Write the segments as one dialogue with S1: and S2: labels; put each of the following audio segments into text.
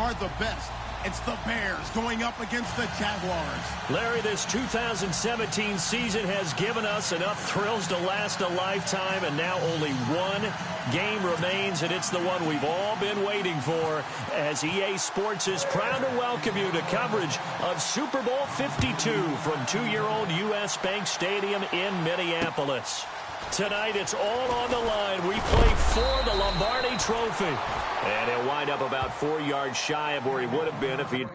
S1: are the best. It's the Bears going up against the Jaguars.
S2: Larry, this 2017 season has given us enough thrills to last a lifetime, and now only one game remains, and it's the one we've all been waiting for, as EA Sports is proud to welcome you to coverage of Super Bowl 52 from 2-year-old U.S. Bank Stadium in Minneapolis. Tonight, it's all on the line. We play for the Lombardi Trophy. And he'll wind up about 4 yards shy of where he would have been if he'd...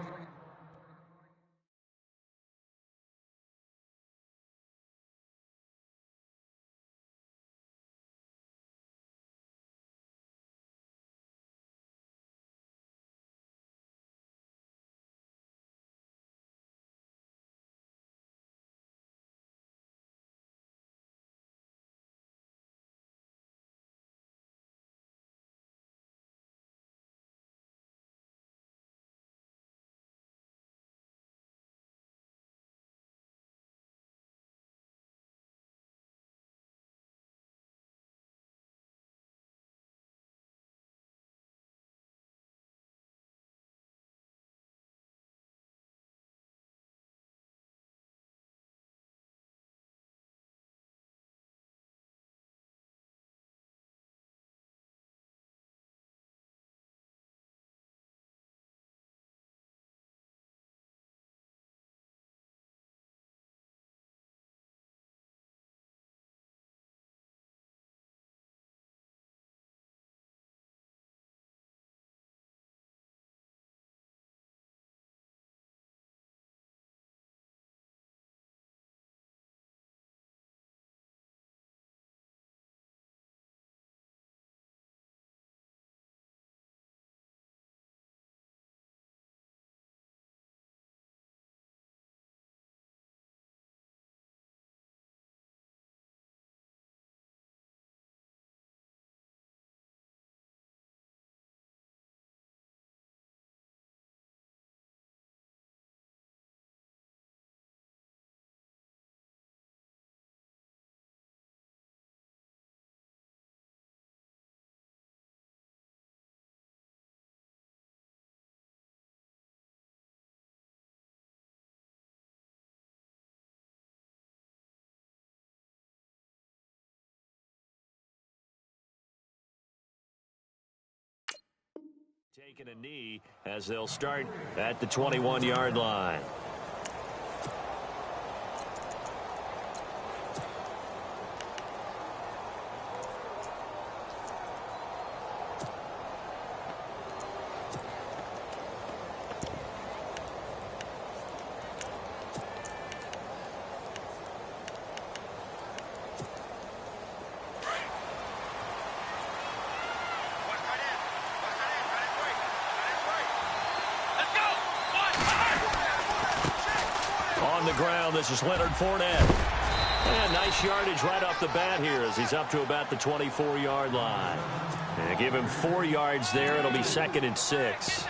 S2: taking a knee as they'll start at the 21-yard line. This is Leonard Fournette. And nice yardage right off the bat here as he's up to about the 24-yard line. And give him 4 yards there. It'll be 2nd and 6.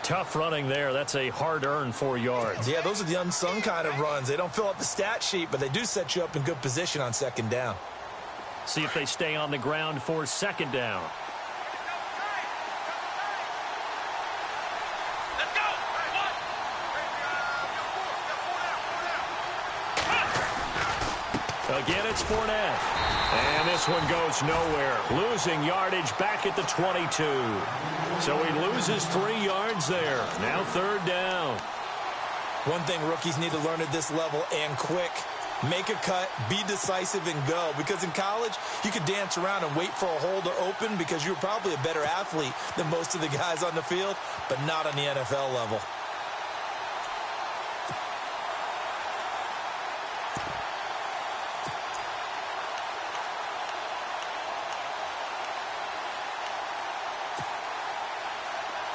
S2: Tough running there. That's a hard-earned 4 yards.
S3: Yeah, those are the unsung kind of runs. They don't fill out the stat sheet, but they do set you up in good position on 2nd down.
S2: See if they stay on the ground for 2nd down. Again, it's Fournette. And this one goes nowhere. Losing yardage back at the 22. So he loses 3 yards there. Now 3rd down.
S3: One thing rookies need to learn at this level and quick. Make a cut, be decisive, and go. Because in college, you could dance around and wait for a hole to open because you're probably a better athlete than most of the guys on the field, but not on the NFL level.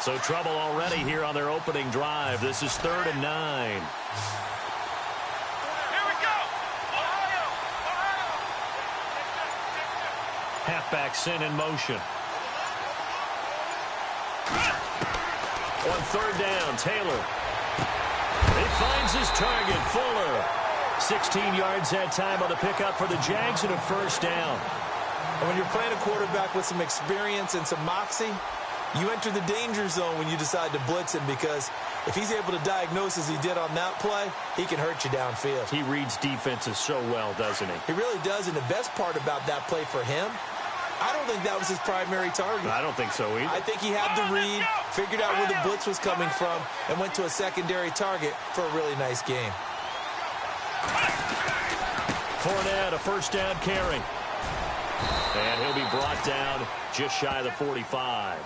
S2: So trouble already here on their opening drive. This is 3rd and 9.
S4: Here we go. Ohio.
S2: Halfback sent in motion. On 3rd down, Taylor. He finds his target, Fuller. 16 yards that time on the pickup for the Jags and a 1st down.
S3: And when you're playing a quarterback with some experience and some moxie, You enter the danger zone when you decide to blitz him, because if he's able to diagnose as he did on that play, he can hurt you downfield.
S2: He reads defenses so well, doesn't he?
S3: He really does, and the best part about that play for him, I don't think that was his primary target.
S2: I don't think so either. I
S3: think he had the read, figured out where the blitz was coming from, and went to a secondary target for a really nice game.
S2: Fournette, a first down carry. And he'll be brought down just shy of the 45.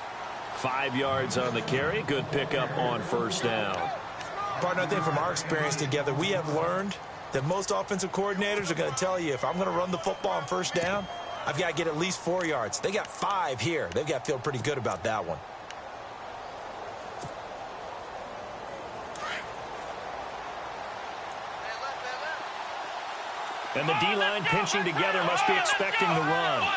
S2: 5 yards on the carry. Good pickup on first down.
S3: Partner, I think from our experience together, we have learned that most offensive coordinators are going to tell you, if I'm going to run the football on first down, I've got to get at least 4 yards. They got 5 here. They've got to feel pretty good about that one.
S2: And the D-line pinching together, must be expecting the run.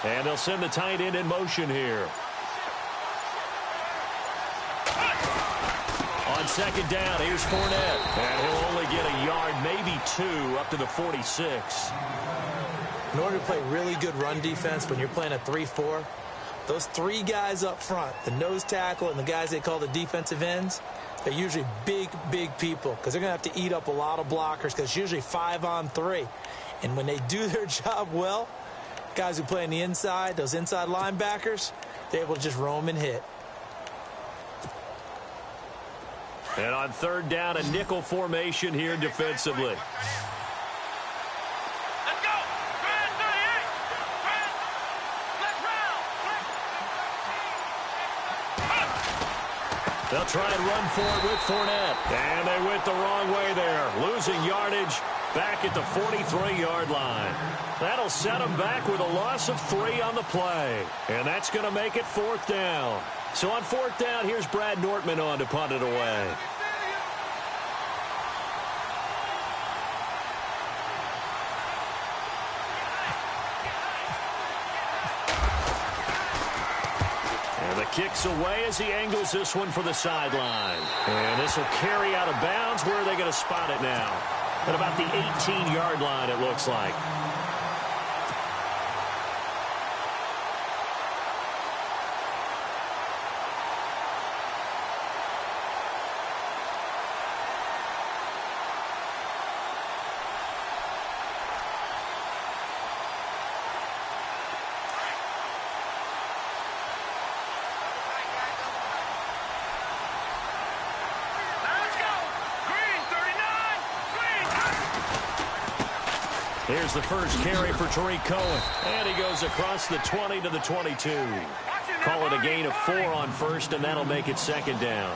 S2: And they'll send the tight end in motion here. On second down, here's Fournette. And he'll only get a yard, maybe 2, up to the 46.
S3: In order to play really good run defense when you're playing a 3-4, those 3 guys up front, the nose tackle and the guys they call the defensive ends, they're usually big, big people, because they're going to have to eat up a lot of blockers, because it's usually 5 on 3. And when they do their job well, guys who play on the inside, those inside linebackers, they're able to just roam and hit.
S2: And on third down, a nickel formation here defensively.
S4: Let's go! Grand 38! Let's round!
S2: They'll try and run for it with Fournette. And they went the wrong way there, losing yardage back at the 43-yard line. That'll set them back with a loss of 3 on the play. And that's going to make it 4th down. So on 4th down, here's Brad Nortman on to punt it away. And the kick's away as he angles this one for the sideline. And this will carry out of bounds. Where are they going to spot it now? At about the 18-yard line, it looks like. Here's the first carry for Tariq Cohen. And he goes across the 20 to the 22. Call it a gain of 4 on first, and that'll make it 2nd down.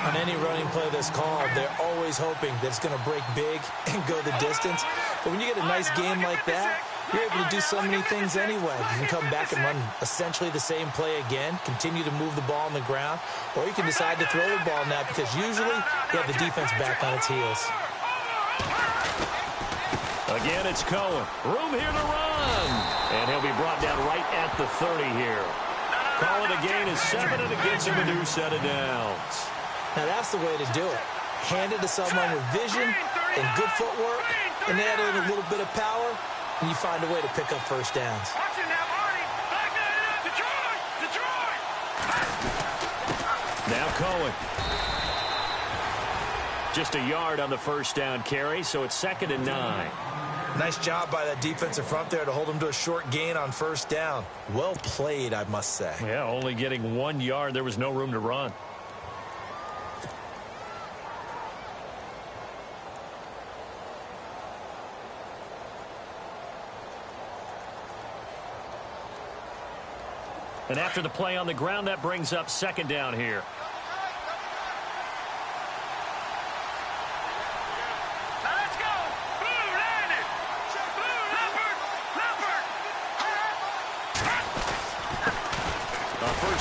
S3: On any running play that's called, they're always hoping that it's going to break big and go the distance. But when you get a nice game like that, you're able to do so many things anyway. You can come back and run essentially the same play again, continue to move the ball on the ground, or you can decide to throw the ball now, because usually you have the defense back on its heels.
S2: Again, it's Cohen. Room here to run. And he'll be brought down right at the 30 here. Call it a gain of 7, and it gets him a new set of downs.
S3: Now that's the way to do it. Hand it to someone with vision and good footwork, and add in a little bit of power, and you find a way to pick up first downs.
S2: Now Cohen. Just a yard on the first down carry, so it's 2nd and 9.
S3: Nice job by that defensive front there to hold him to a short gain on first down. Well played, I must say.
S2: Yeah, only getting 1 yard. There was no room to run. And after the play on the ground, that brings up 2nd down here.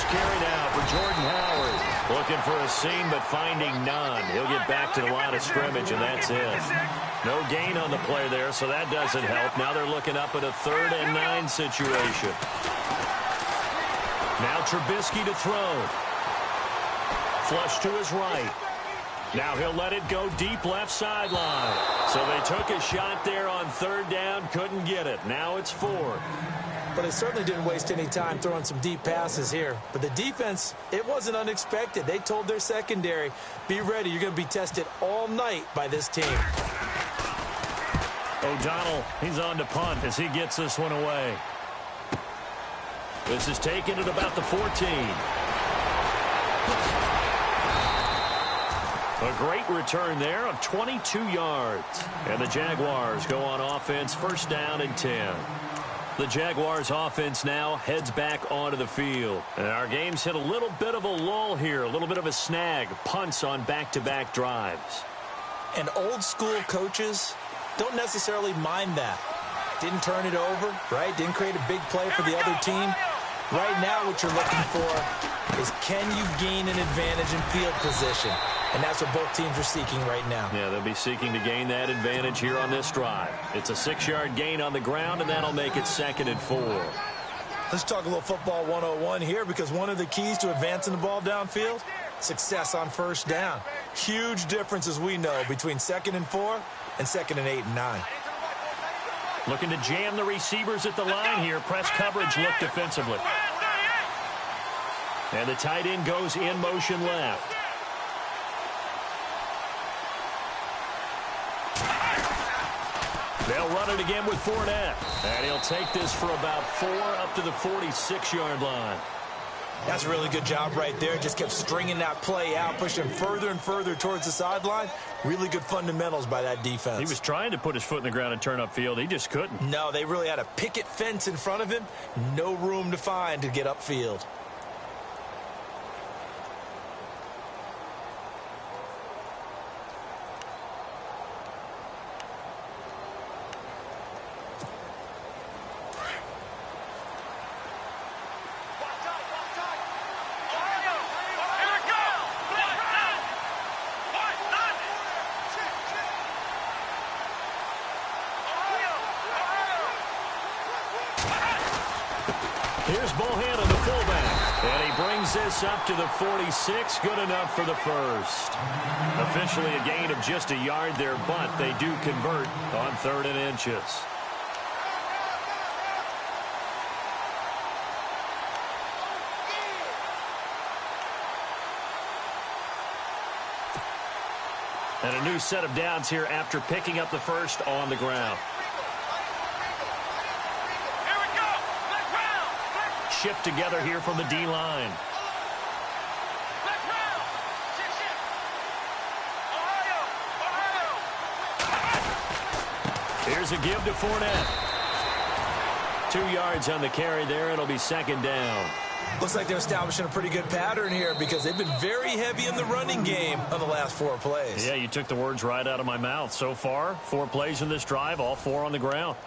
S2: Carry now for Jordan Howard. Looking for a seam, but finding none. He'll get back to the line of scrimmage, and that's it. No gain on the play there, so that doesn't help. Now they're looking up at a 3rd and 9 situation. Now Trubisky to throw. Flush to his right. Now he'll let it go deep left sideline. So they took a shot there on third down, couldn't get it. Now it's 4.
S3: But they certainly didn't waste any time throwing some deep passes here. But the defense, it wasn't unexpected. They told their secondary, be ready, you're going to be tested all night by this team.
S2: O'Donnell, he's on to punt as he gets this one away. This is taken at about the 14. A great return there of 22 yards. And the Jaguars go on offense, first down and 10. The Jaguars offense now heads back onto the field. And our game's hit a little bit of a lull here, a little bit of a snag. Punts on back-to-back drives.
S3: And old school coaches don't necessarily mind that. Didn't turn it over, right? Didn't create a big play for the other team. Right now what you're looking for is, can you gain an advantage in field position? And that's what both teams are seeking right now.
S2: Yeah, they'll be seeking to gain that advantage here on this drive. It's a 6-yard gain on the ground, and that'll make it 2nd and 4.
S3: Let's talk a little football 101 here, because one of the keys to advancing the ball downfield, success on first down. Huge difference, as we know, between 2nd and 4 and 2nd and 8 and 9.
S2: Looking to jam the receivers at the line here. Press coverage look defensively. And the tight end goes in motion left. They'll run it again with Fournette. And he'll take this for about 4 up to the 46-yard line.
S3: That's a really good job right there. Just kept stringing that play out, pushing further and further towards the sideline. Really good fundamentals by that defense.
S2: He was trying to put his foot in the ground and turn upfield. He just couldn't.
S3: No, they really had a picket fence in front of him. No room to find to get upfield.
S2: Here's Bohannon, the fullback. And he brings this up to the 46. Good enough for the first. Officially a gain of just a yard there, but they do convert on 3rd and inches. And a new set of downs here after picking up the first on the ground. Shift together here from the D-line. Here's a give to Fournette. 2 yards on the carry there. It'll be 2nd down.
S3: Looks like they're establishing a pretty good pattern here, because they've been very heavy in the running game on the last 4 plays.
S2: Yeah, you took the words right out of my mouth. So far, 4 plays in this drive, all 4 on the ground.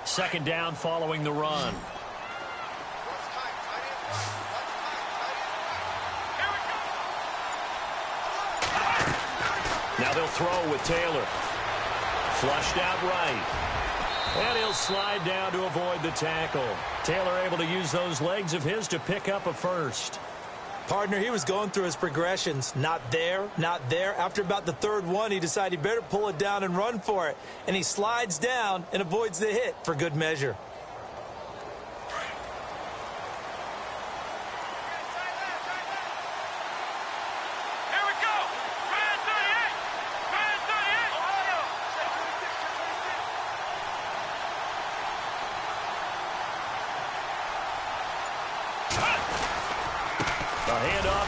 S2: Second down following the run. Now they'll throw with Taylor. Flushed out right. And he'll slide down to avoid the tackle. Taylor able to use those legs of his to pick up a first.
S3: Partner, he was going through his progressions. Not there, not there. After about the 3rd one, he decided he better pull it down and run for it. And he slides down and avoids the hit for good measure.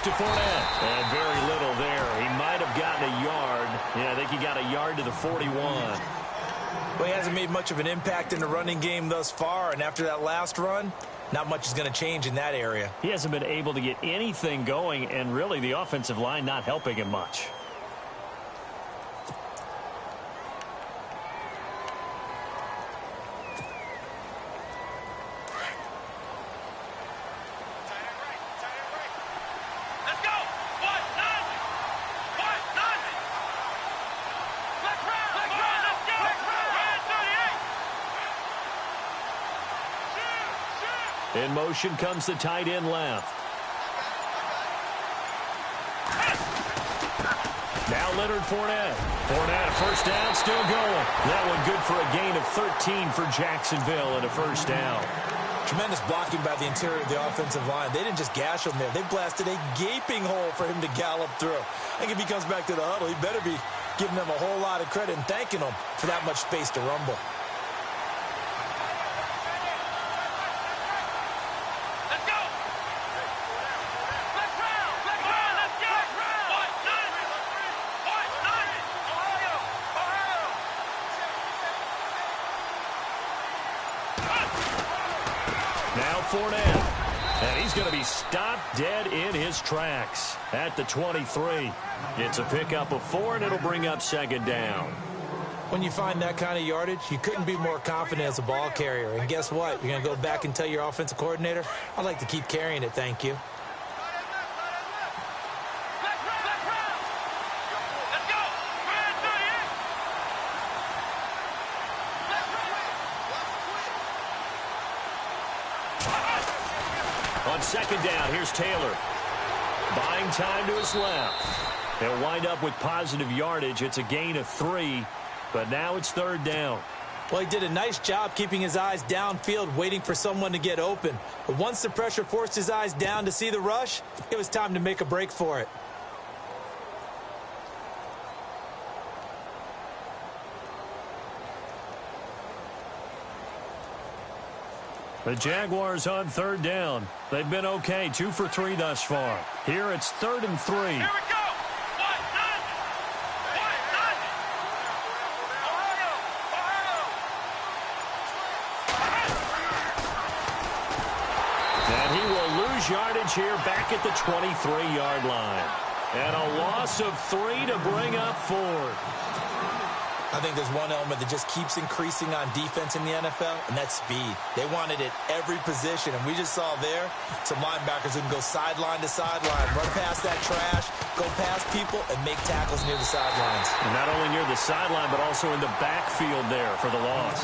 S2: To Fournette. And very little there. He might have gotten a yard. Yeah, I think he got a yard to the 41.
S3: Well, he hasn't made much of an impact in the running game thus far. And after that last run, not much is going to change in that area.
S2: He hasn't been able to get anything going, and really the offensive line not helping him much. In motion comes the tight end left. Now Leonard Fournette. Fournette, first down, still going. That one good for a gain of 13 for Jacksonville and a first down.
S3: Tremendous blocking by the interior of the offensive line. They didn't just gash him there. They blasted a gaping hole for him to gallop through. I think if he comes back to the huddle, he better be giving them a whole lot of credit and thanking them for that much space to rumble.
S2: Fournette, and he's going to be stopped dead in his tracks at the 23. It's a pickup of 4, and it'll bring up second down.
S3: When you find that kind of yardage, you couldn't be more confident as a ball carrier. And guess what? You're going to go back and tell your offensive coordinator, I'd like to keep carrying it, thank you.
S2: On second down, here's Taylor. Buying time to his left. They'll wind up with positive yardage. It's a gain of 3, but now it's third down.
S3: Well, he did a nice job keeping his eyes downfield, waiting for someone to get open. But once the pressure forced his eyes down to see the rush, it was time to make a break for it.
S2: The Jaguars on third down. They've been okay, 2 for 3 thus far. Here it's 3rd and 3.
S4: Here we go.
S2: And he will lose yardage here back at the 23-yard line. And a loss of 3 to bring up 4.
S3: I think there's one element that just keeps increasing on defense in the NFL, and that's speed. They want it at every position, and we just saw there some linebackers who can go sideline to sideline, run past that trash, go past people, and make tackles near the sidelines.
S2: And not only near the sideline, but also in the backfield there for the loss.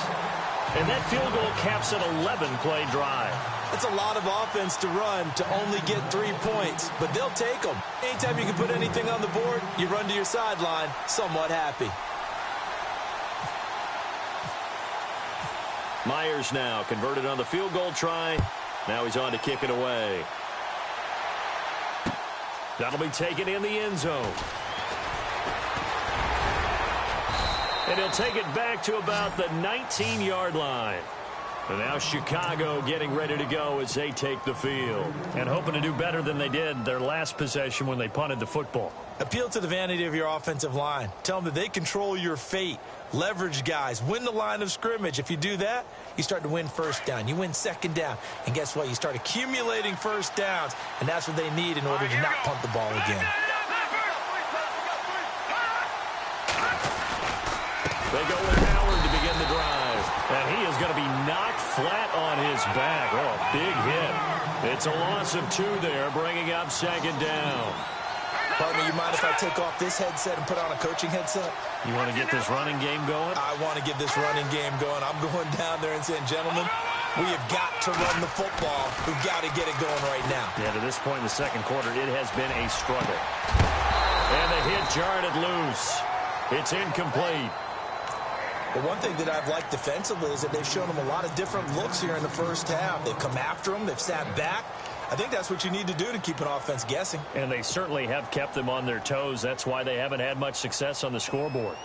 S2: And that field goal caps an 11-play drive.
S3: It's a lot of offense to run to only get 3 points, but they'll take them. Anytime you can put anything on the board, you run to your sideline somewhat happy.
S2: Myers now converted on the field goal try. Now he's on to kick it away. That'll be taken in the end zone. And he'll take it back to about the 19-yard line. And now Chicago getting ready to go as they take the field. And hoping to do better than they did their last possession when they punted the football.
S3: Appeal to the vanity of your offensive line. Tell them that they control your fate. Leverage guys. Win the line of scrimmage. If you do that, you start to win first down. You win second down. And guess what? You start accumulating first downs. And that's what they need in order to not punt the ball again.
S2: They go with Howard to begin the drive. And he is going to be knocked flat on his back. Oh, a big hit. It's a loss of 2 there, bringing up second down.
S3: Partner, you mind if I take off this headset and put on a coaching headset?
S2: You want to get this running game going?
S3: I want to get this running game going. I'm going down there and saying, gentlemen, we have got to run the football. We've got to get it going right now.
S2: Yeah, to this point in the second quarter, it has been a struggle. And the hit jarred it loose. It's incomplete.
S3: But one thing that I've liked defensively is that they've shown them a lot of different looks here in the first half. They've come after them. They've sat back. I think that's what you need to do to keep an offense guessing.
S2: And they certainly have kept them on their toes. That's why they haven't had much success on the scoreboard.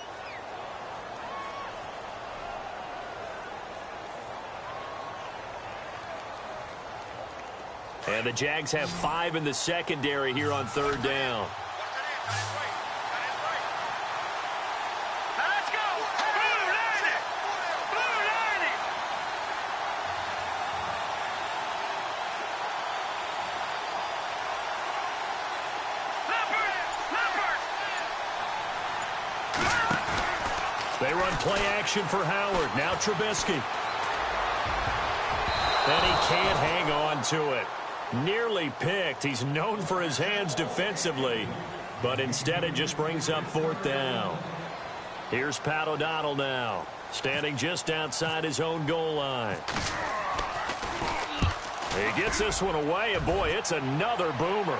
S2: And the Jags have 5 in the secondary here on third down. They run play action for Howard. Now Trubisky. And he can't hang on to it. Nearly picked. He's known for his hands defensively. But instead it just brings up fourth down. Here's Pat O'Donnell now. Standing just outside his own goal line. He gets this one away, and boy, it's another boomer.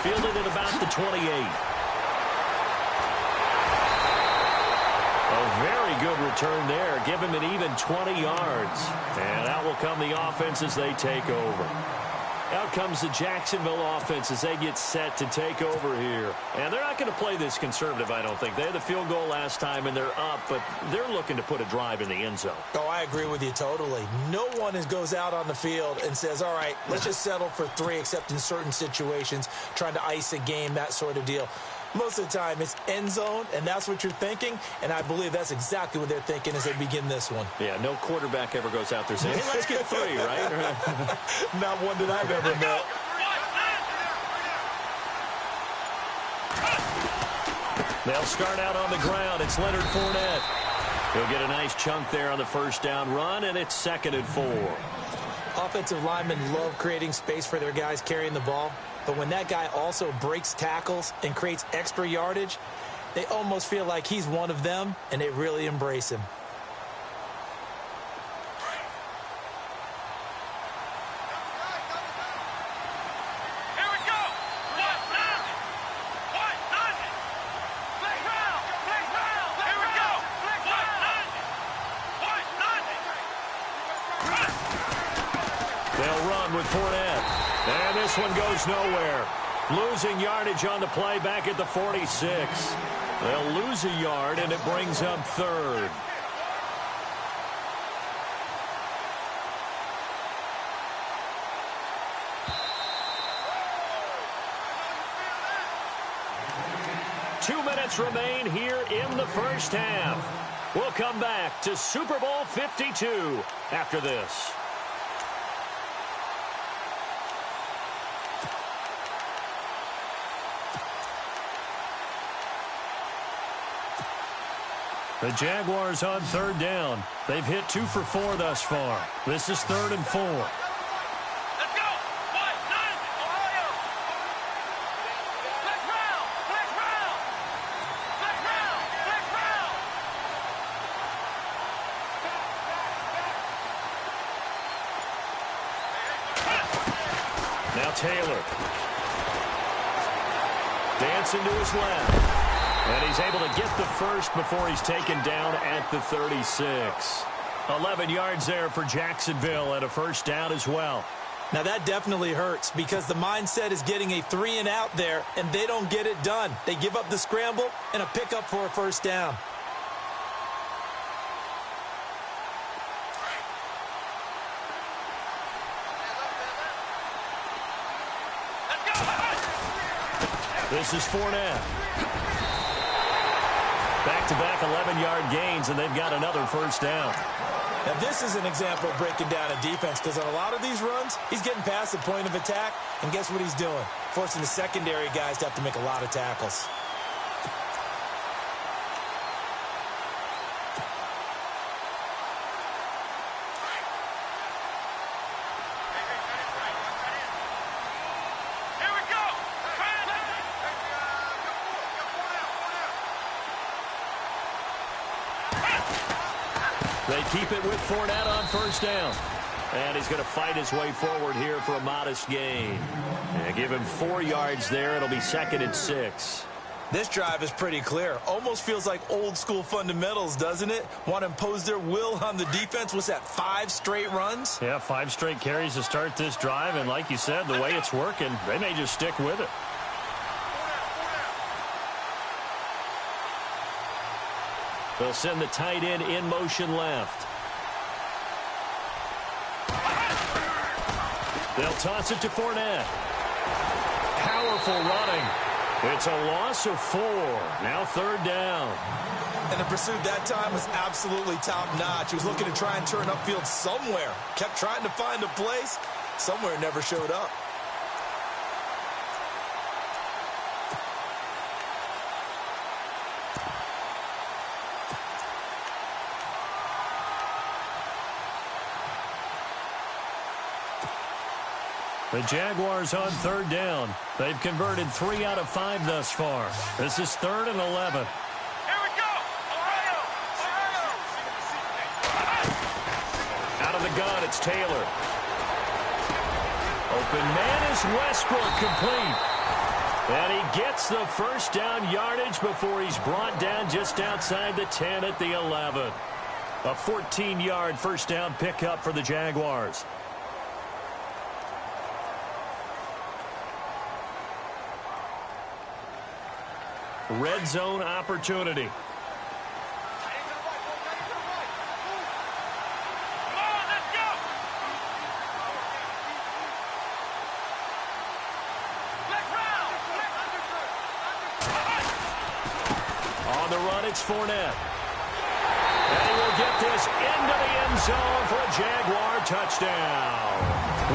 S2: Fielded at about the 28. A very good return there. Give him an even 20 yards. And out will come the offense as they take over. Out comes the Jacksonville offense as they get set to take over here. And they're not going to play this conservative, I don't think. They had the field goal last time, and they're up, but they're looking to put a drive in the end zone.
S3: Oh, I agree with you totally. No one goes out on the field and says, all right, let's just settle for 3, except in certain situations, trying to ice a game, that sort of deal. Most of the time, it's end zone, and that's what you're thinking, and I believe that's exactly what they're thinking as they begin this one.
S2: Yeah, no quarterback ever goes out there saying, hey, let's get 3, right?
S3: Not one that I've ever met.
S2: They'll start out on the ground. It's Leonard Fournette. He'll get a nice chunk there on the first down run, and it's 2nd and 4.
S3: Offensive linemen love creating space for their guys carrying the ball. But when that guy also breaks tackles and creates extra yardage, they almost feel like he's one of them, and they really embrace him.
S4: Here we go. What? Nothing. What? Nothing. Flick round. Flick round. Here we go. Flick round. What? Nothing.
S2: They'll run with Fournette. And this one goes nowhere. Losing yardage on the play back at the 46. They'll lose a yard, and it brings up 3rd. Two minutes remain here in the first half. We'll come back to Super Bowl 52 after this. The Jaguars on 3rd down. They've hit 2 for 4 thus far. This is 3rd and 4.
S4: Let's go. What? Nothing. Ohio. Flick round. Flick round. Flick round. Flick round.
S2: Now Taylor. Dancing to his left. And he's able to get the first before he's taken down at the 36. 11 yards there for Jacksonville and a first down as well.
S3: Now that definitely hurts because the mindset is getting a 3 and out there, and they don't get it done. They give up the scramble and a pickup for a first down.
S2: This is Fournette. Back-to-back 11-yard gains, and they've got another first down.
S3: Now, this is an example of breaking down a defense because on a lot of these runs, he's getting past the point of attack, and guess what he's doing? Forcing the secondary guys to have to make a lot of tackles.
S2: They keep it with Fournette on first down. And he's going to fight his way forward here for a modest gain. And give him 4 yards there. It'll be 2nd and 6.
S3: This drive is pretty clear. Almost feels like old school fundamentals, doesn't it? Want to impose their will on the defense. Was that 5 straight runs?
S2: Yeah, 5 straight carries to start this drive. And like you said, the way it's working, they may just stick with it. They'll send the tight end in motion left. They'll toss it to Fournette. Powerful running. It's a loss of 4. Now 3rd down.
S3: And the pursuit that time was absolutely top-notch. He was looking to try and turn upfield somewhere. Kept trying to find a place. Somewhere it never showed up.
S2: The Jaguars on 3rd down. They've converted 3 out of 5 thus far. This is 3rd and 11.
S4: Here we go. Ohio.
S2: Out of the gun, it's Taylor. Open man is Westbrook, complete. And he gets the first down yardage before he's brought down just outside the 10 at the 11. A 14-yard first down pickup for the Jaguars. Red zone opportunity. On the run, it's Fournette. And he will get this into the end zone for a Jaguar touchdown.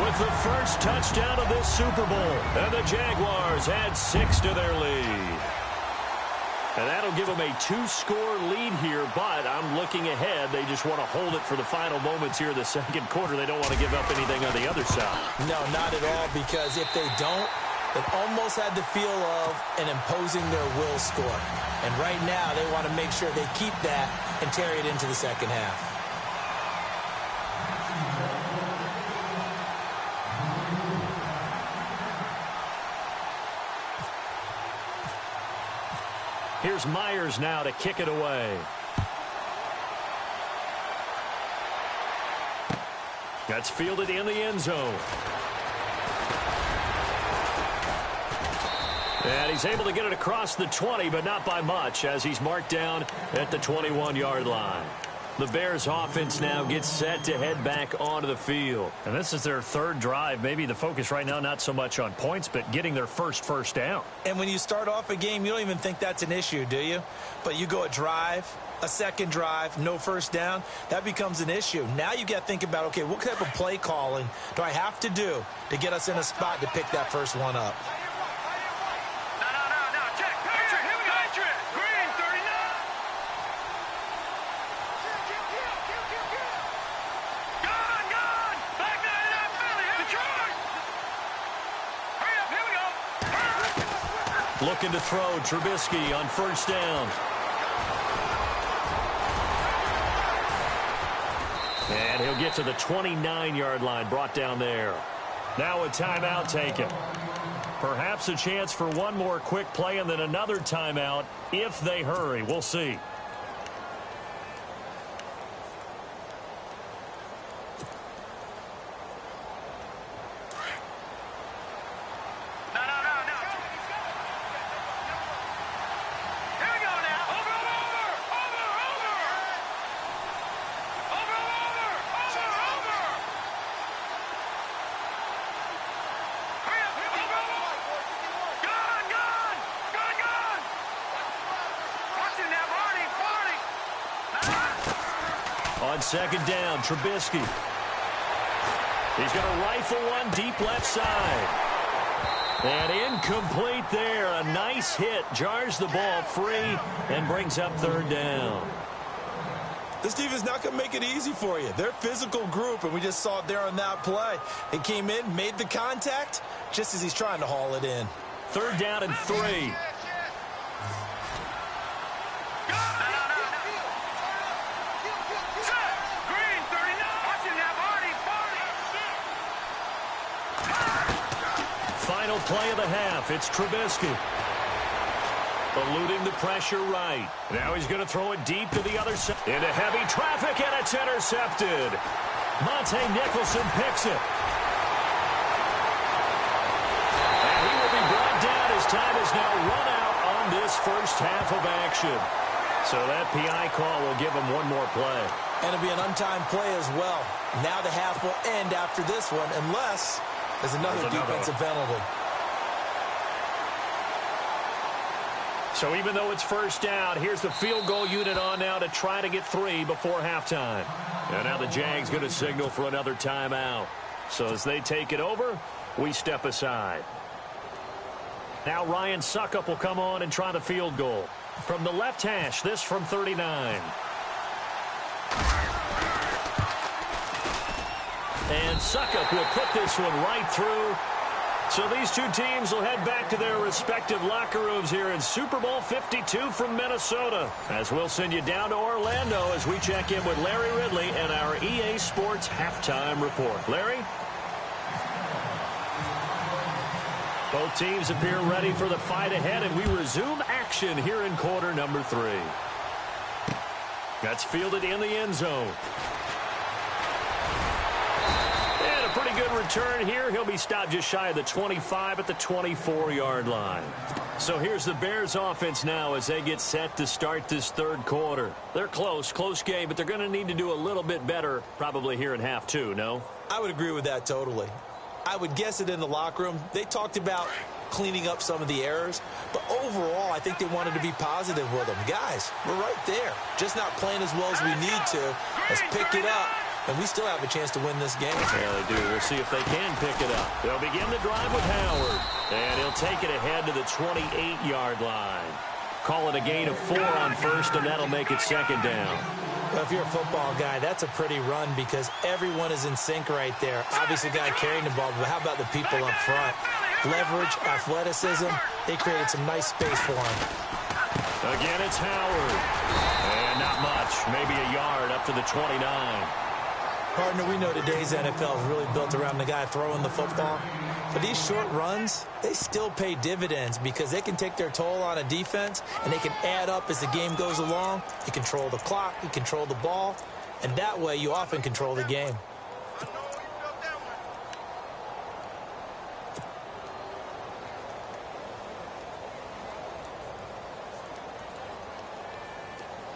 S2: With the first touchdown of this Super Bowl. And the Jaguars add 6 to their lead. And that'll give them a 2-score lead here, but I'm looking ahead. They just want to hold it for the final moments here in the second quarter. They don't want to give up anything on the other side.
S3: No, not at all, because if they don't, it almost had the feel of an imposing their will score. And right now, they want to make sure they keep that and carry it into the second half.
S2: Here's Myers now to kick it away. That's fielded in the end zone. And he's able to get it across the 20, but not by much, as he's marked down at the 21-yard line. The Bears offense now gets set to head back onto the field.
S5: And this is their third drive. Maybe the focus right now not so much on points, but getting their first down.
S3: And when you start off a game, you don't even think that's an issue, do you? But you go a drive, a second drive, no first down, that becomes an issue. Now you got to think about, okay, what type of play calling do I have to do to get us in a spot to pick that first one up?
S2: Looking to throw, Trubisky on first down. And he'll get to the 29-yard line, brought down there. Now a timeout taken. Perhaps a chance for one more quick play and then another timeout if they hurry. We'll see. On second down, Trubisky. He's going to rifle one deep left side. And incomplete there. A nice hit. Jars the ball free and brings up third down.
S3: This defense is not going to make it easy for you. They're a physical group, and we just saw it there on that play. It came in, made the contact, just as he's trying to haul it in.
S2: Third down and 3. Final play of the half. It's Trubisky. Eluding the pressure right. Now he's going to throw it deep to the other side. Into heavy traffic, and it's intercepted. Monte Nicholson picks it. And he will be brought down as time is now run out on this first half of action. So that PI call will give him one more play.
S3: And it'll be an untimed play as well. Now the half will end after this one, unless there's another defensive penalty.
S2: So even though it's first down, here's the field goal unit on now to try to get 3 before halftime. And now the Jags going to signal for another timeout. So as they take it over, we step aside. Now Ryan Suckup will come on and try the field goal. From the left hash, this from 39. And Suckup will put this one right through. So these two teams will head back to their respective locker rooms here in Super Bowl 52 from Minnesota, as we'll send you down to Orlando as we check in with Larry Ridley and our EA Sports Halftime Report. Larry? Both teams appear ready for the fight ahead, and we resume action here in quarter number 3. That's fielded in the end zone. And a pretty good return here. He'll be stopped just shy of the 25 at the 24-yard line. So here's the Bears offense now as they get set to start this third quarter. They're close game, but they're going to need to do a little bit better probably here in half 2, no?
S3: I would agree with that totally. I would guess it in the locker room. They talked about cleaning up some of the errors, but overall, I think they wanted to be positive with them. Guys, we're right there. Just not playing as well as we need to. Let's pick it up, and we still have a chance to win this game.
S2: Yeah, they do. We'll see if they can pick it up. They'll begin the drive with Howard, and he'll take it ahead to the 28-yard line. Call it a gain of 4 on first, and that'll make it second down.
S3: Well, if you're a football guy, that's a pretty run because everyone is in sync right there. Obviously, the guy carrying the ball, but how about the people up front? Leverage, athleticism, they created some nice space for him.
S2: Again, it's Howard. And not much, maybe a yard up to the 29.
S3: Partner, we know today's NFL is really built around the guy throwing the football. But these short runs, they still pay dividends because they can take their toll on a defense and they can add up as the game goes along. You control the clock, you control the ball, and that way you often control the game.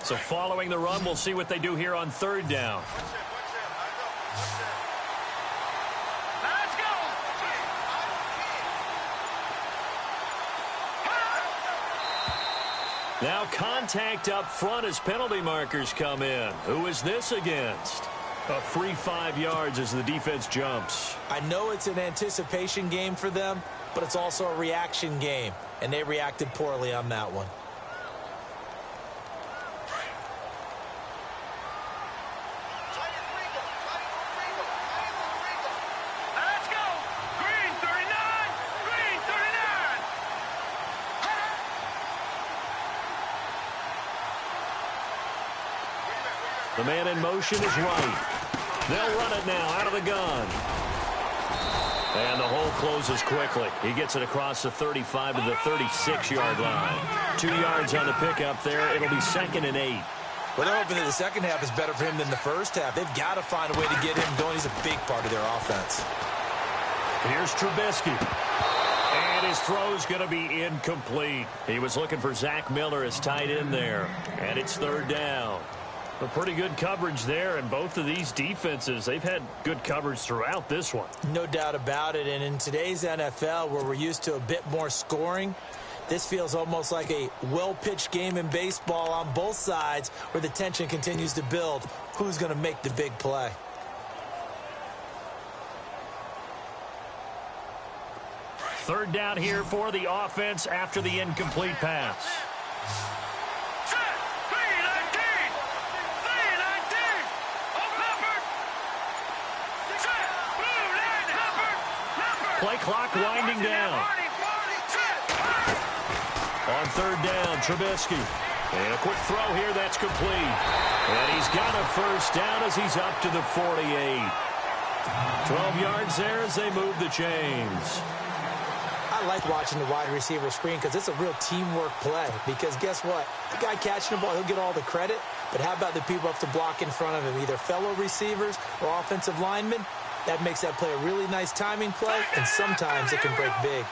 S2: So following the run, we'll see what they do here on third down.
S4: Let's go.
S2: Now contact up front as penalty markers come in. Who is this against? A free 5 yards as the defense jumps.
S3: I know it's an anticipation game for them, but it's also a reaction game, and they reacted poorly on that one.
S4: Let's go. Green 39. Green 39.
S2: The man in motion is right. They'll run it now out of the gun. And the hole closes quickly. He gets it across the 35 to the 36-yard line. 2 yards on the pickup there. It'll be 2nd and 8.
S3: Well, they're hoping that the second half is better for him than the first half. They've got to find a way to get him going. He's a big part of their offense.
S2: Here's Trubisky. And his throw's going to be incomplete. He was looking for Zach Miller as tight end there. And it's third down. A pretty good coverage there, and both of these defenses, they've had good coverage throughout this one.
S3: No doubt about it, and in today's NFL, where we're used to a bit more scoring, this feels almost like a well-pitched game in baseball on both sides where the tension continues to build. Who's going to make the big play?
S2: Third down here for the offense after the incomplete pass. Play clock winding down. On third down, Trubisky. And a quick throw here, that's complete. And he's got a first down as he's up to the 48. 12 yards there as they move the chains.
S3: I like watching the wide receiver screen because it's a real teamwork play. Because guess what? The guy catching the ball, he'll get all the credit. But how about the people up to block in front of him, either fellow receivers or offensive linemen? That makes that play a really nice timing play, and sometimes it can break big.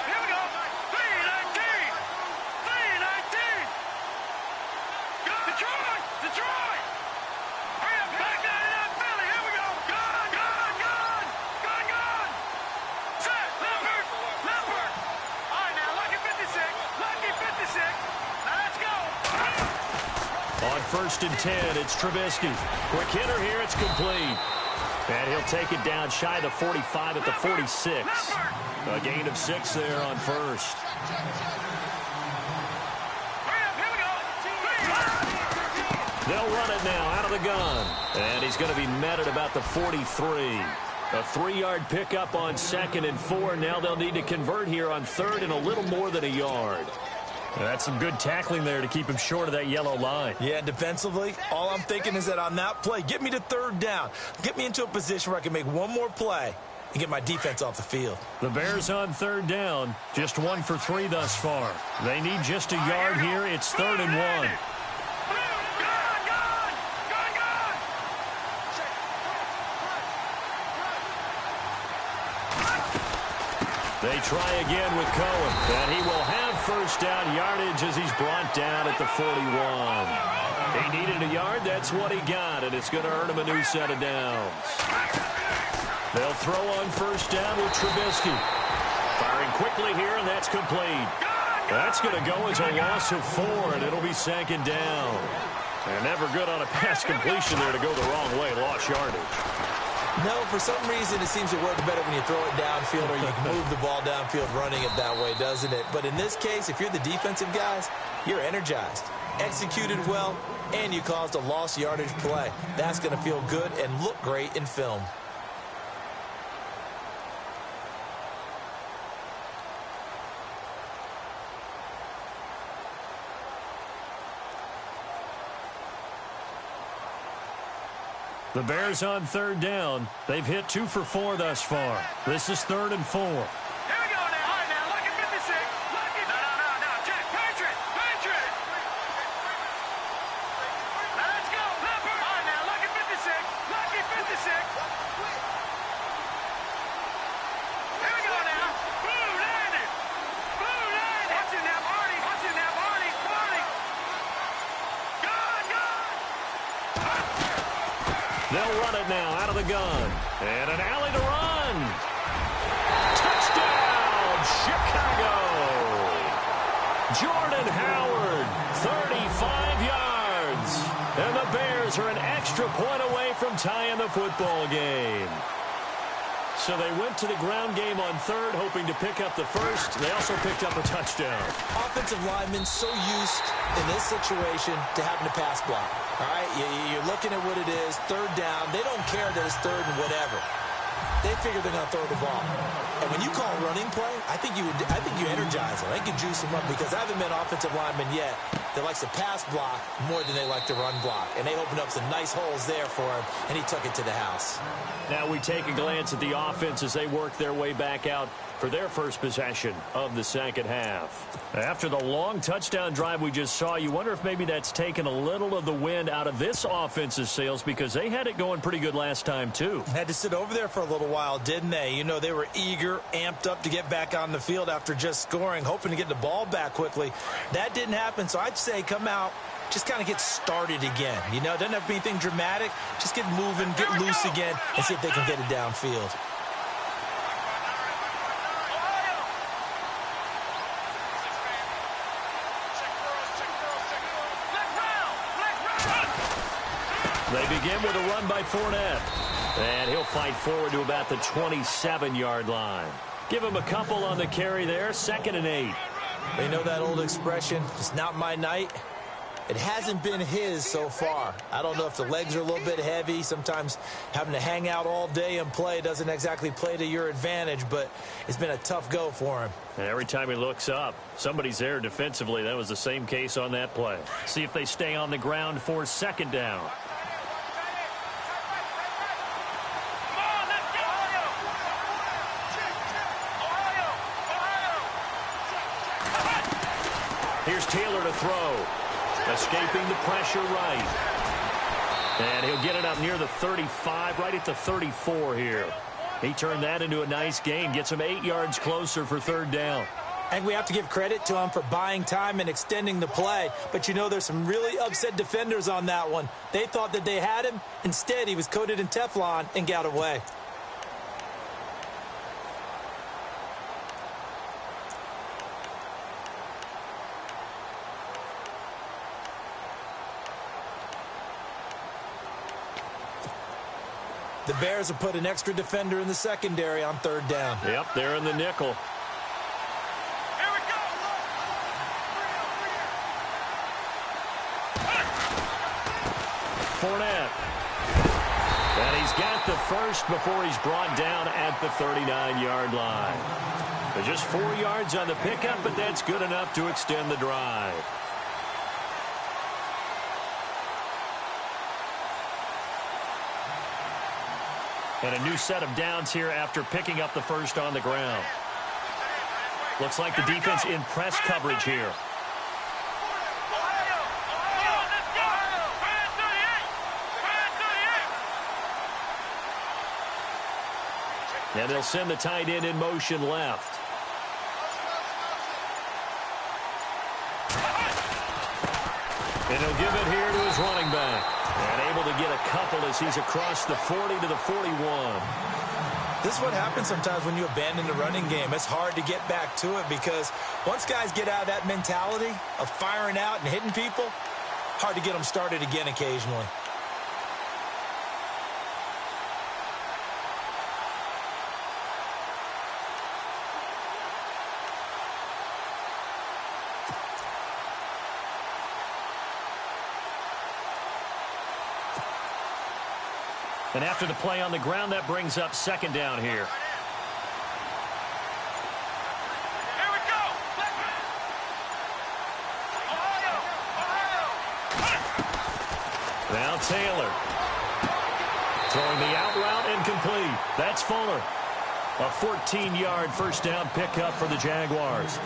S4: Here we go. 319. 319. Detroit. Detroit. Hurry up. Back down in that Philly. Here we go. Gone. Set. Leopard. All right, now, lucky 56. Lucky 56. Now, let's go.
S2: On first and 10, it's Trubisky. Quick hitter here, it's complete. And he'll take it down shy of the 45 at the 46. A gain of 6 there on first. They'll run it now out of the gun. And he's going to be met at about the 43. A 3-yard pickup on 2nd and 4. Now they'll need to convert here on 3rd and a little more than a yard.
S5: That's some good tackling there to keep him short of that yellow line.
S3: Yeah, defensively, all I'm thinking is that on that play, get me to 3rd down. Get me into a position where I can make one more play and get my defense off the field.
S5: The Bears on 3rd down, just 1 for 3 thus far. They need just a yard here. It's 3rd and 1. They try again with Cohen, and he will have first down yardage as he's brought down at the 41. He needed a yard. That's what he got, and it's going to earn him a new set of downs. They'll throw on first down with Trubisky. Firing quickly here, and that's complete. That's going to go as a loss of 4, and it'll be 2nd down. And never good on a pass completion there to go the wrong way. Lost yardage.
S3: No, for some reason, it seems to work better when you throw it downfield or you can move the ball downfield running it that way, doesn't it? But in this case, if you're the defensive guys, you're energized, executed well, and you caused a lost yardage play. That's going to feel good and look great in film.
S5: The Bears on 3rd down. They've hit 2 for 4 thus far. This is 3rd and 4.
S4: Here we go now. All right, now, lucky 56. Lucky. No. Jack, Patriot. Now, let's go. Leopard. All right, now, lucky 56. Lucky 56. Here we go now. Blue landed. Watch it now, Barney. Barney. Good.
S2: They'll run it now out of the gun. And an alley to run. Touchdown, Chicago. Jordan Howard, 35 yards. And the Bears are an extra point away from tying the football game. So they went to the ground game on 3rd, hoping to pick up the first. They also picked up a touchdown.
S3: Offensive linemen so used in this situation to having to pass block. All right, you're looking at what it is, 3rd down. They don't care that it's 3rd and whatever. They figure they're going to throw the ball. And when you call a running play, I think you energize them. I think you juice them up because I haven't met an offensive lineman yet that likes to pass block more than they like to run block. And they opened up some nice holes there for him, and he took it to the house.
S2: Now we take a glance at the offense as they work their way back out for their first possession of the 2nd half. After the long touchdown drive we just saw, you wonder if maybe that's taken a little of the wind out of this offense's sails because they had it going pretty good last time too.
S3: Had to sit over there for a little while, didn't they? You know, they were eager, amped up to get back on the field after just scoring, hoping to get the ball back quickly. That didn't happen, so I'd say come out, just kind of get started again. You know, it doesn't have to be anything dramatic. Just get moving, get loose again, and see if they can get it downfield.
S2: They begin with a run by Fournette. And he'll fight forward to about the 27-yard line. Give him a couple on the carry there, 2nd and 8.
S3: They know that old expression, it's not my night. It hasn't been his so far. I don't know if the legs are a little bit heavy. Sometimes having to hang out all day and play doesn't exactly play to your advantage, but it's been a tough go for him.
S2: And every time he looks up, somebody's there defensively. That was the same case on that play. See if they stay on the ground for 2nd down. Here's Taylor to throw. Escaping the pressure right. And he'll get it up near the 35, right at the 34 here. He turned that into a nice gain. Gets him 8 yards closer for 3rd down.
S3: I think we have to give credit to him for buying time and extending the play. But, you know, there's some really upset defenders on that one. They thought that they had him. Instead, he was coated in Teflon and got away. The Bears have put an extra defender in the secondary on 3rd down.
S2: Yep, they're in the nickel.
S4: Here we go.
S2: Fournette. And he's got the first before he's brought down at the 39-yard line. They're just 4 yards on the pickup, but that's good enough to extend the drive. And a new set of downs here after picking up the first on the ground. Looks like the defense in press coverage here. And they'll send the tight end in motion left. And he'll give it here to his running back. And able to get a couple as he's across the 40 to the 41.
S3: This is what happens sometimes when you abandon the running game. It's hard to get back to it because once guys get out of that mentality of firing out and hitting people, hard to get them started again occasionally.
S2: And after the play on the ground, that brings up second down here.
S4: Here we go.
S2: Now Taylor. Throwing the out route incomplete. That's Fuller. A 14-yard first down pickup for the Jaguars.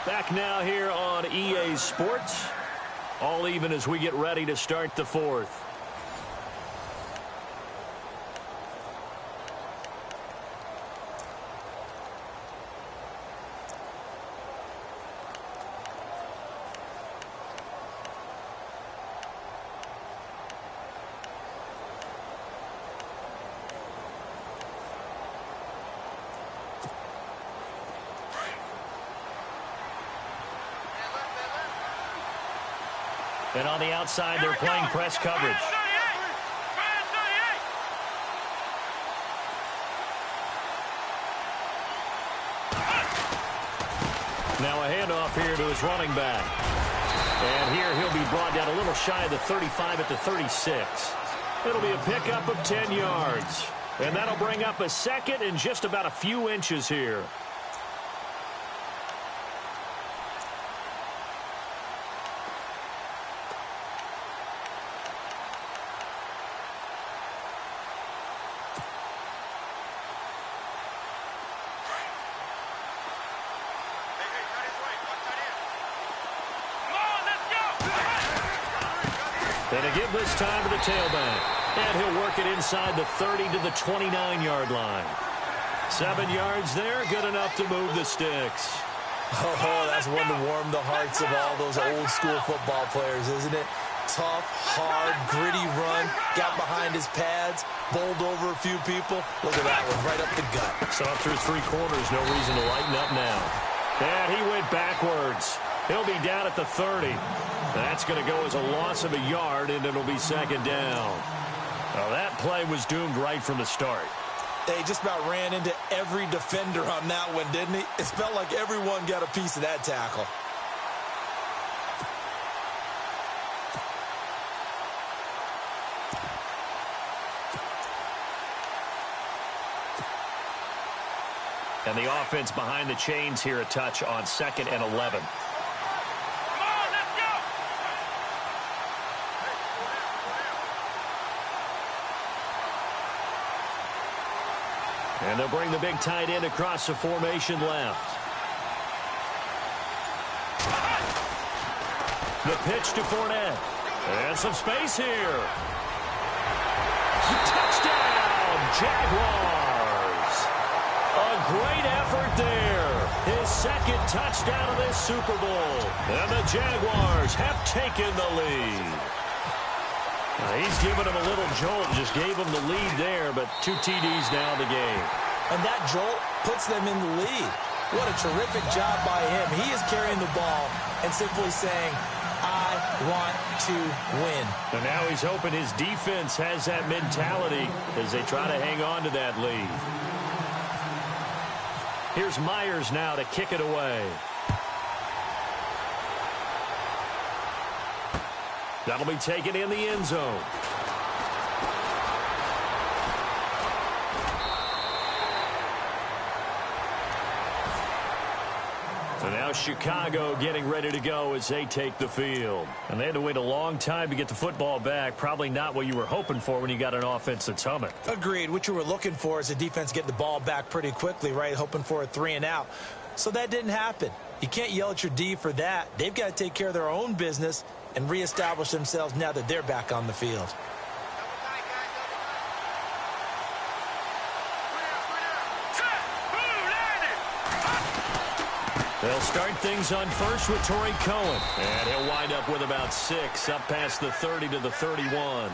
S2: Back now here on EA Sports. All even as we get ready to start the fourth. And on the outside, they're playing press coverage. Now a handoff here to his running back. And here he'll be brought down a little shy of the 35 at the 36. It'll be a pickup of 10 yards. And that'll bring up a second and just about a few inches here. And a give this time to the tailback. And he'll work it inside the 30 to the 29-yard line. 7 yards there, good enough to move the sticks.
S3: Oh, that's one to warm the hearts of all those old-school football players, isn't it? Tough, hard, gritty run, got behind his pads, bowled over a few people. Look at that one, right up the gut.
S2: So through 3 quarters, no reason to lighten up now. And he went backwards. He'll be down at the 30. That's going to go as a loss of a yard, and it'll be second down. Now, that play was doomed right from the start.
S3: They just about ran into every defender on that one, didn't he? It felt like everyone got a piece of that tackle.
S2: And the offense behind the chains here a touch on 2nd and 11. And they'll bring the big tight end across the formation left. The pitch to Fournette. And some space here. Touchdown, Jaguars. A great effort there. His second touchdown of this Super Bowl. And the Jaguars have taken the lead. He's giving him a little jolt, just gave him the lead there, but 2 TDs now in the game.
S3: And that jolt puts them in the lead. What a terrific job by him. He is carrying the ball and simply saying, I want to win.
S2: And now he's hoping his defense has that mentality as they try to hang on to that lead. Here's Myers now to kick it away. That'll be taken in the end zone. And now Chicago getting ready to go as they take the field. And they had to wait a long time to get the football back. Probably not what you were hoping for when you got an offense that's humming.
S3: Agreed. What you were looking for is the defense getting the ball back pretty quickly, right? Hoping for a 3 and out. So that didn't happen. You can't yell at your D for that. They've got to take care of their own business and reestablish themselves now that they're back on the field.
S2: They'll start things on first with Torrey Cohen. And he'll wind up with about 6, up past the 30 to the 31.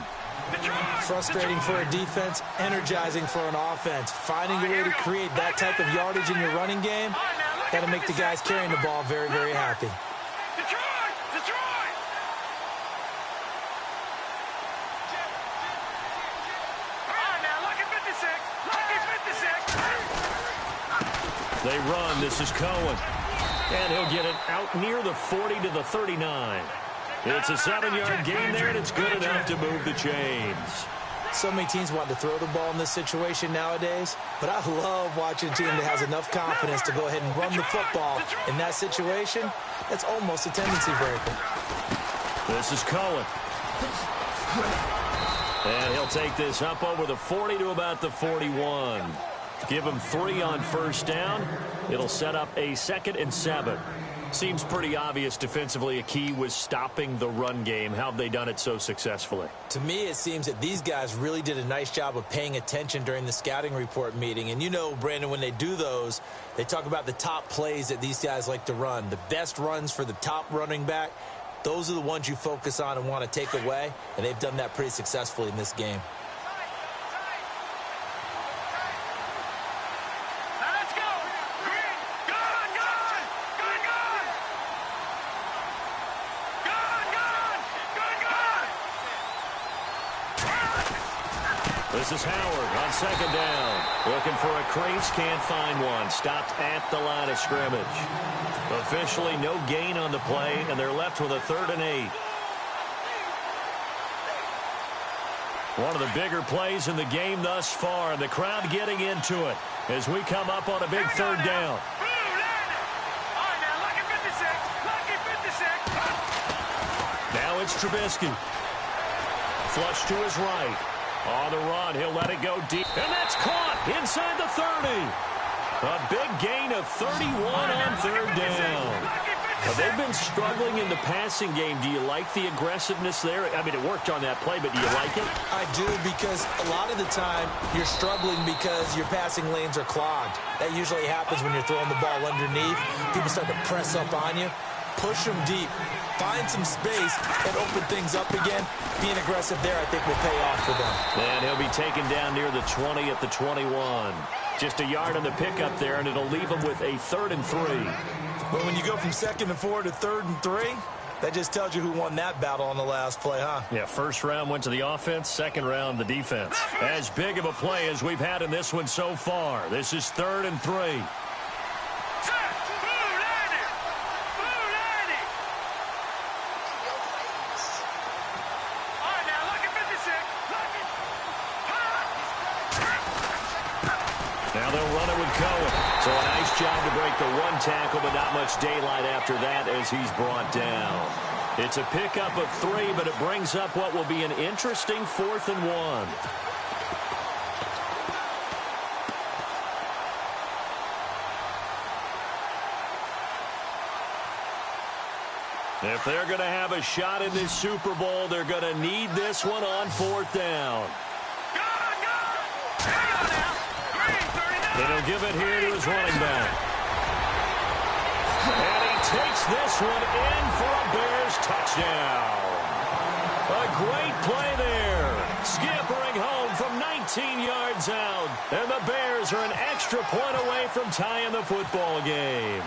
S3: Frustrating for a defense, energizing for an offense. Finding a way to create that type of yardage in your running game, that'll make the guys carrying the ball very, very happy.
S2: They run. This is Cohen. And he'll get it out near the 40 to the 39. It's a 7-yard gain there, and it's good enough to move the chains.
S3: So many teams want to throw the ball in this situation nowadays, but I love watching a team that has enough confidence to go ahead and run the football in that situation. That's almost a tendency breaker.
S2: This is Cohen. And he'll take this up over the 40 to about the 41. Give him 3 on first down. It'll set up a 2nd and 7. Seems pretty obvious defensively a key was stopping the run game. How have they done it so successfully?
S3: To me, it seems that these guys really did a nice job of paying attention during the scouting report meeting. And you know, Brandon, when they do those, they talk about the top plays that these guys like to run. The best runs for the top running back, those are the ones you focus on and want to take away. And they've done that pretty successfully in this game.
S2: This is Howard on 2nd down. Looking for a crease, can't find one. Stopped at the line of scrimmage. Officially no gain on the play, and they're left with a 3rd and 8. One of the bigger plays in the game thus far, and the crowd getting into it as we come up on a big 3rd down. Now it's Trubisky. Flush to his right. On the run, he'll let it go deep. And that's caught inside the 30. A big gain of 31 on 3rd down. Well, they've been struggling in the passing game. Do you like the aggressiveness there? I mean, it worked on that play, but do you like it?
S3: I do, because a lot of the time you're struggling because your passing lanes are clogged. That usually happens when you're throwing the ball underneath. People start to press up on you. Push them deep. Find some space and open things up again. Being aggressive there, I think, will pay off for them.
S2: And he'll be taken down near the 20 at the 21. Just a yard on the pickup there, and it'll leave him with a 3rd and 3.
S3: But when you go from 2nd and 4 to 3rd and 3, that just tells you who won that battle on the last play, huh?
S2: Yeah, first round went to the offense, second round the defense. As big of a play as we've had in this one so far. This is 3rd and 3. Now they'll run it with Cohen. So a nice job to break the 1 tackle, but not much daylight after that as he's brought down. It's a pickup of 3, but it brings up what will be an interesting 4th and 1. If they're going to have a shot in this Super Bowl, they're going to need this one on 4th down. And he'll give it here to his running back. And he takes this one in for a Bears touchdown. A great play there. Scampering home from 19 yards out. And the Bears are an extra point away from tying the football game.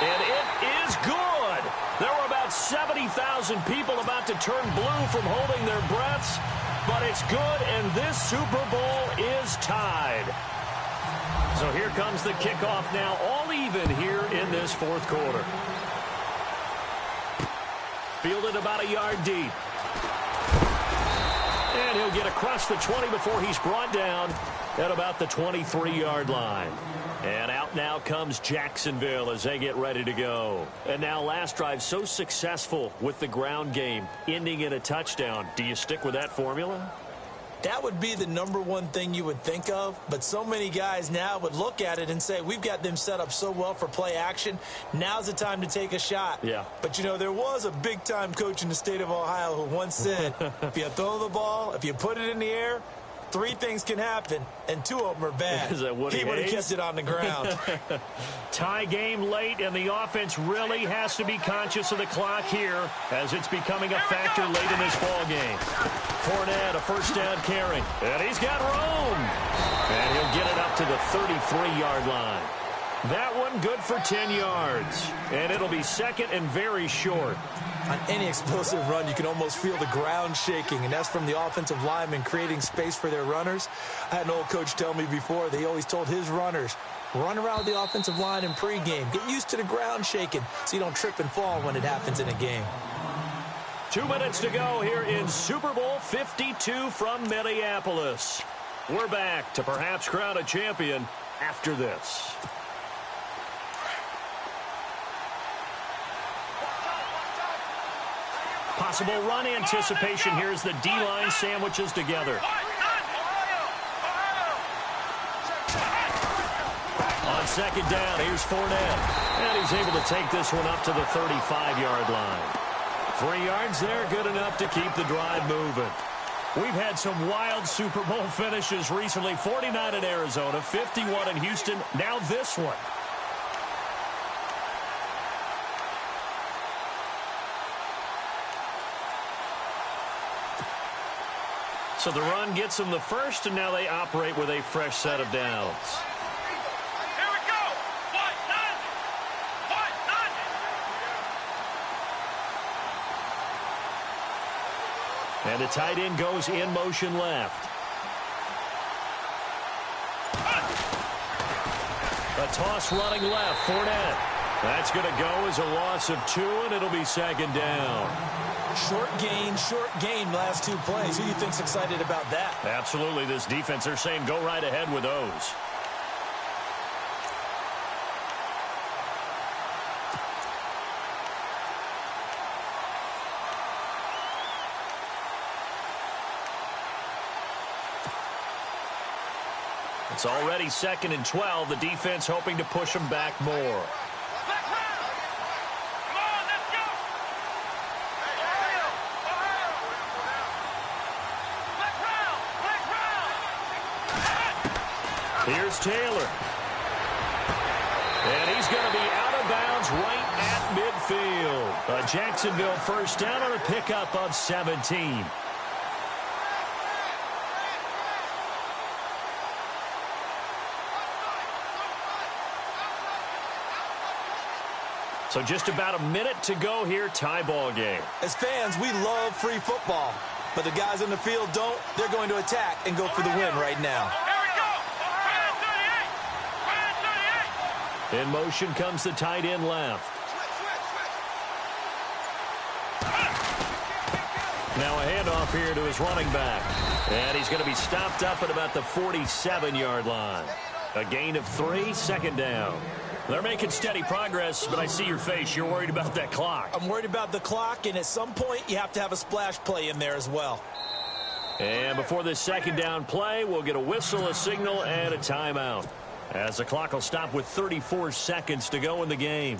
S2: And it is good. There were about 70,000 people about to turn blue from holding their breaths. But it's good, and this Super Bowl is tied. So here comes the kickoff now, all even here in this fourth quarter. Fielded about a yard deep. And he'll get across the 20 before he's brought down at about the 23-yard line. And out now comes Jacksonville as they get ready to go. And now last drive so successful with the ground game, ending in a touchdown. Do you stick with that formula?
S3: That would be the number one thing you would think of, but so many guys now would look at it and say, we've got them set up so well for play action. Now's the time to take a shot.
S2: Yeah.
S3: But, you know, there was a big-time coach in the state of Ohio who once said, if you throw the ball, if you put it in the air, 3 things can happen, and 2 of them are bad.
S2: Is that Woody
S3: he would have
S2: Hayes?
S3: kept it on the ground.
S2: Tie game late, and the offense really has to be conscious of the clock here as it's becoming a factor late in this ball game. Fournette, a first down carry, and he's got room. And he'll get it up to the 33-yard line. That one good for 10 yards, and it'll be second and very short.
S3: On any explosive run, you can almost feel the ground shaking, and that's from the offensive linemen creating space for their runners. I had an old coach tell me before, they always told his runners, run around the offensive line in pregame. Get used to the ground shaking so you don't trip and fall when it happens in a game.
S2: 2 minutes to go here in Super Bowl 52 from Minneapolis. We're back to perhaps crown a champion after this. Possible run anticipation here as the D-line sandwiches together. On second down, here's Fournette. And he's able to take this one up to the 35-yard line. 3 yards there, good enough to keep the drive moving. We've had some wild Super Bowl finishes recently. 49 in Arizona, 51 in Houston, now this one. So the run gets them the first, and now they operate with a fresh set of downs.
S4: Here we go. What?
S2: And the tight end goes in motion left. A toss running left, Fournette. That's going to go as a loss of 2, and it'll be second down.
S3: Short gain last 2 plays. Who do you think's excited about that?
S2: Absolutely. This defense, they're saying go right ahead with those. It's already second and 12. The defense hoping to push them back more. Here's Taylor. And he's going to be out of bounds right at midfield. A Jacksonville first down on a pickup of 17. So just about a minute to go here, tie ball game.
S3: As fans, we love free football. But the guys on the field don't. They're going to attack and go for the win right now.
S2: In motion comes the tight end left. Now a handoff here to his running back. And he's going to be stopped up at about the 47-yard line. A gain of 3, second down. They're making steady progress, but I see your face. You're worried about that clock.
S3: I'm worried about the clock, and at some point you have to have a splash play in there as well.
S2: And before this second down play, we'll get a whistle, a signal, and a timeout, as the clock will stop with 34 seconds to go in the game.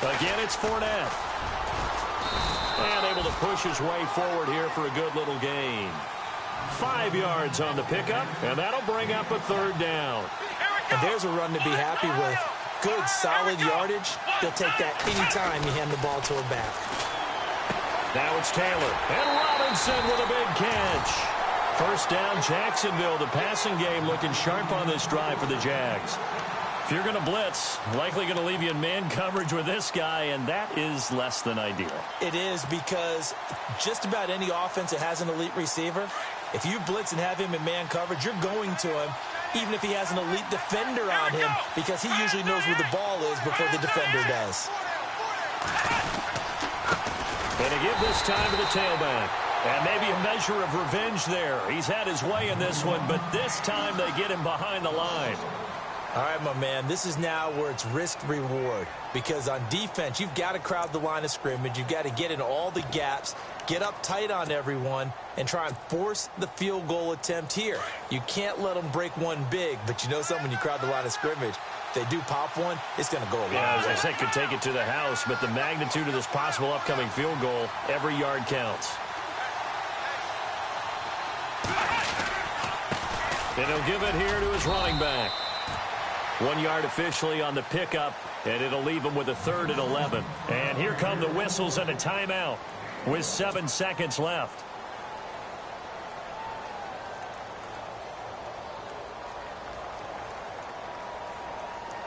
S2: Again, it's Fournette. And able to push his way forward here for a good little gain. 5 yards on the pickup, and that'll bring up a third down.
S3: And there's a run to be happy with. Good, solid yardage. They'll take that anytime you hand the ball to a back.
S2: Now it's Taylor. And Robinson with a big catch. First down, Jacksonville. The passing game looking sharp on this drive for the Jags. If you're going to blitz, likely going to leave you in man coverage with this guy, and that is less than ideal.
S3: It is, because just about any offense that has an elite receiver, if you blitz and have him in man coverage, you're going to him, even if he has an elite defender on him, because he usually knows where the ball is before the defender does.
S2: And to give this time to the tailback. And maybe a measure of revenge there. He's had his way in this one, but this time they get him behind the line.
S3: All right, my man, this is now where it's risk-reward, because on defense, you've got to crowd the line of scrimmage. You've got to get in all the gaps, get up tight on everyone, and try and force the field goal attempt here. You can't let them break one big, but you know something, when you crowd the line of scrimmage, if they do pop one, it's going to go a long way.
S2: As I said, could take it to the house, but the magnitude of this possible upcoming field goal, every yard counts. And he'll give it here to his running back. 1 yard officially on the pickup, and it'll leave him with a 3rd and 11. And here come the whistles and a timeout with 7 seconds left.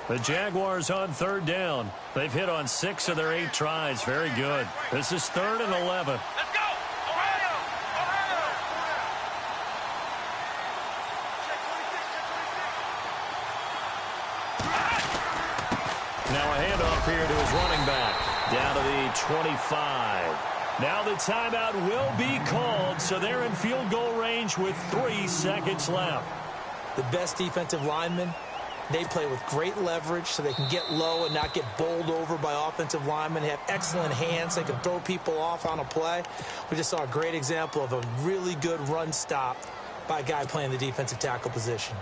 S2: The Jaguars on 3rd down. They've hit on 6 of their 8 tries. Very good. This is 3rd and 11.
S4: Let's go! Ohio!
S2: Now a handoff here to his running back. Down to the 25. Now the timeout will be called, so they're in field goal range with 3 seconds left.
S3: The best defensive linemen, they play with great leverage so they can get low and not get bowled over by offensive linemen. They have excellent hands. They can throw people off on a play. We just saw a great example of a really good run stop by a guy playing the defensive tackle position.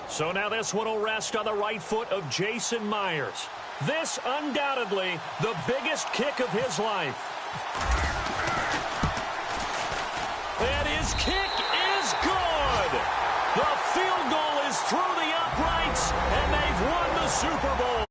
S2: So now this one will rest on the right foot of Jason Myers. This undoubtedly the biggest kick of his life. And his kick is good. The field goal is through the uprights, and they've won the Super Bowl.